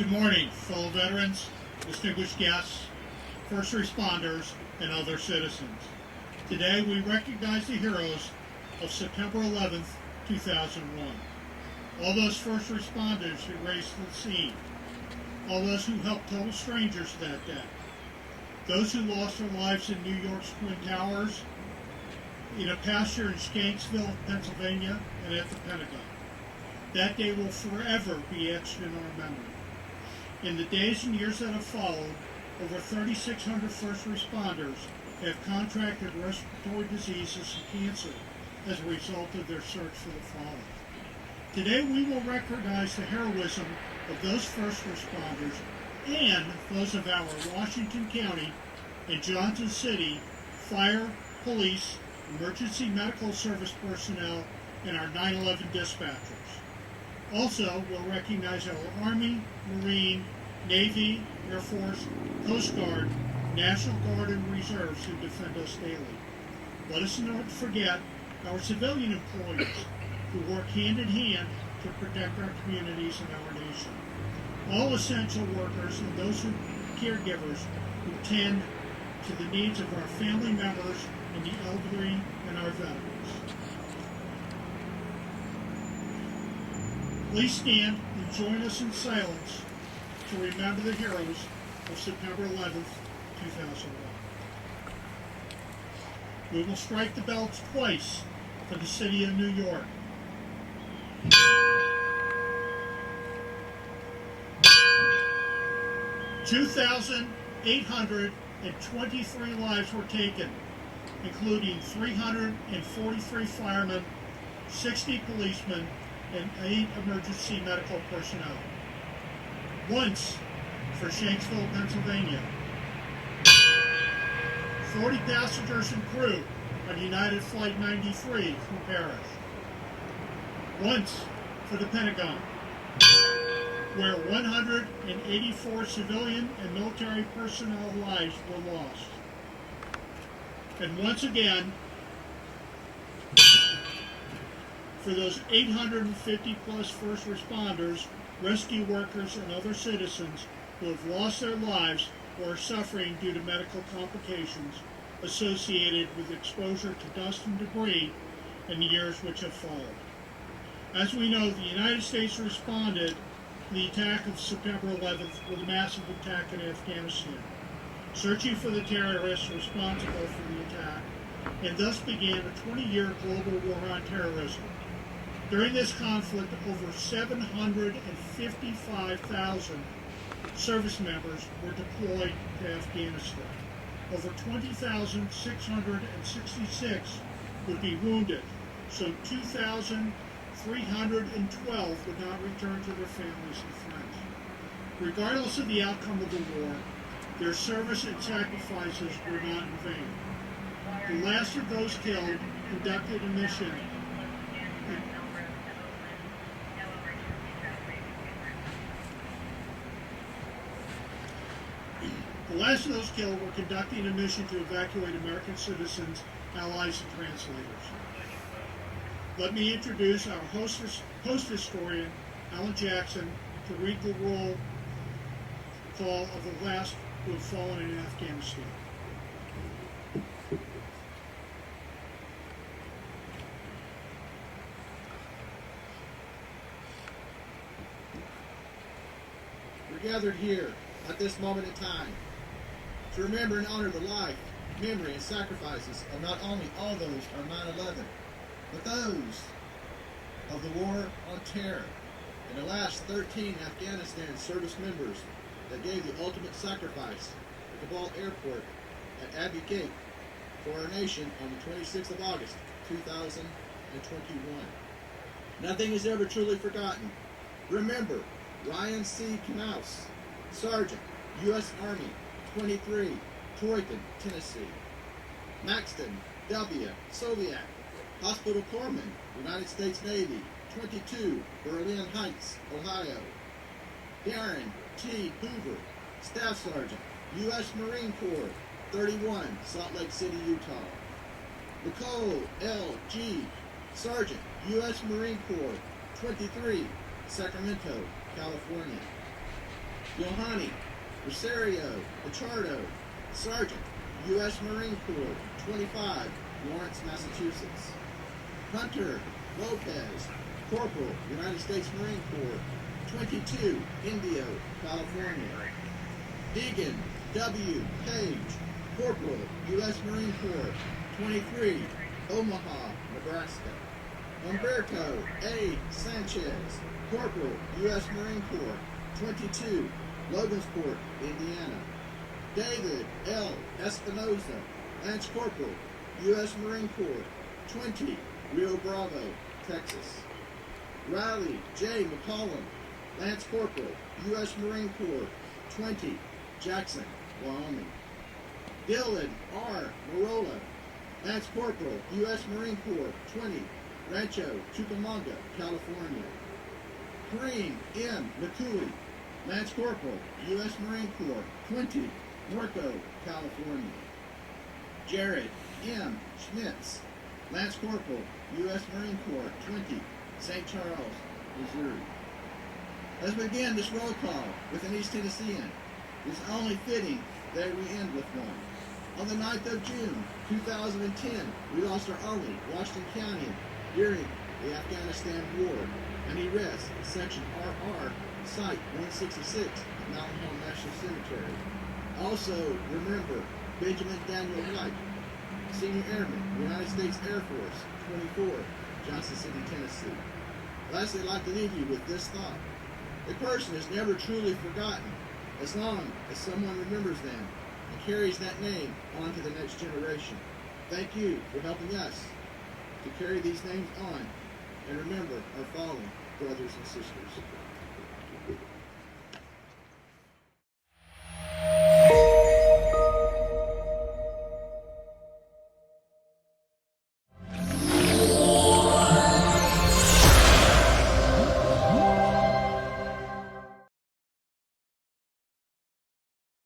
Good morning, fellow veterans, distinguished guests, first responders, and other citizens. Today we recognize the heroes of September 11th, 2001. All those first responders who raced to the scene. All those who helped total strangers that day. Those who lost their lives in New York's Twin Towers, in a pasture in Shanksville, Pennsylvania, and at the Pentagon. That day will forever be etched in our memory. In the days and years that have followed, over 3,600 first responders have contracted respiratory diseases and cancer as a result of their search for the fallen. Today we will recognize the heroism of those first responders and those of our Washington County and Johnson City fire, police, emergency medical service personnel, and our 9/11 dispatchers. Also, we'll recognize our Army, Marine, Navy, Air Force, Coast Guard, National Guard, and Reserves who defend us daily. Let us not forget our civilian employees who work hand in hand to protect our communities and our nation. All essential workers and those caregivers who tend to the needs of our family members and the elderly and our veterans. Please stand and join us in silence to remember the heroes of September 11th, 2001. We will strike the bells twice for the city of New York. (2,823) lives were taken, including 343 firemen, 60 policemen, and 8 emergency medical personnel. Once for Shanksville, Pennsylvania. 40 passengers and crew on United Flight 93 who perished. Once for the Pentagon, where 184 civilian and military personnel lives were lost. And once again, for those 850 plus first responders, rescue workers, and other citizens who have lost their lives or are suffering due to medical complications associated with exposure to dust and debris in the years which have followed. As we know, the United States responded to the attack of September 11th with a massive attack in Afghanistan, searching for the terrorists responsible for the attack, and thus began a 20-year global war on terrorism. During this conflict, over 755,000 service members were deployed to Afghanistan. Over 20,666 would be wounded, so 2,312 would not return to their families and friends. Regardless of the outcome of the war, their service and sacrifices were not in vain. The last of those killed conducted a mission. The last of those killed were conducting a mission to evacuate American citizens, allies, and translators. Let me introduce our host historian, Alan Jackson, to read the roll call of the last who have fallen in Afghanistan. We're gathered here at this moment in time to remember and honor the life, memory, and sacrifices of not only all those on 9/11, but those of the war on terror and the last 13 Afghanistan service members that gave the ultimate sacrifice at Kabul Airport at Abbey Gate for our nation on the 26th of August, 2021. Nothing is ever truly forgotten. Remember Ryan C. Knaus, Sergeant, U.S. Army, 23, Troyton, Tennessee. Maxton W. Soviak, Hospital Corpsman, United States Navy, 22, Berlin Heights, Ohio. Darren T. Hoover, Staff Sergeant, U.S. Marine Corps, 31, Salt Lake City, Utah. Nicole L. G. Sergeant, U.S. Marine Corps, 23, Sacramento, California. Yohani Rosario Pichardo, Sergeant, U.S. Marine Corps, 25, Lawrence, Massachusetts. Hunter Lopez, Corporal, United States Marine Corps, 22, Indio, California. Deegan W. Page, Corporal, U.S. Marine Corps, 23, Omaha, Nebraska. Humberto A. Sanchez, Corporal, U.S. Marine Corps, 22, Logansport, Indiana. David L. Espinoza, Lance Corporal, U.S. Marine Corps, 20, Rio Bravo, Texas. Riley J. McCollum, Lance Corporal, U.S. Marine Corps, 20, Jackson, Wyoming. Dylan R. Marola, Lance Corporal, U.S. Marine Corps, 20, Rancho Cucamonga, California. Kareem M. McCooley, Lance Corporal, U.S. Marine Corps, 20, Norco, California. Jared M. Schmitz, Lance Corporal, U.S. Marine Corps, 20, St. Charles, Missouri. Let's begin this roll call with an East Tennessean. It's only fitting that we end with one. On the 9th of June, 2010, we lost our Army, Washington County, during the Afghanistan War, and he rests at Section RR, Site 166 at Mountain Home National Cemetery. Also, remember Benjamin Daniel White, Senior Airman, United States Air Force, 24, Johnson City, Tennessee. Lastly, I'd like to leave you with this thought. A person is never truly forgotten as long as someone remembers them and carries that name on to the next generation. Thank you for helping us to carry these names on and remember our fallen brothers and sisters.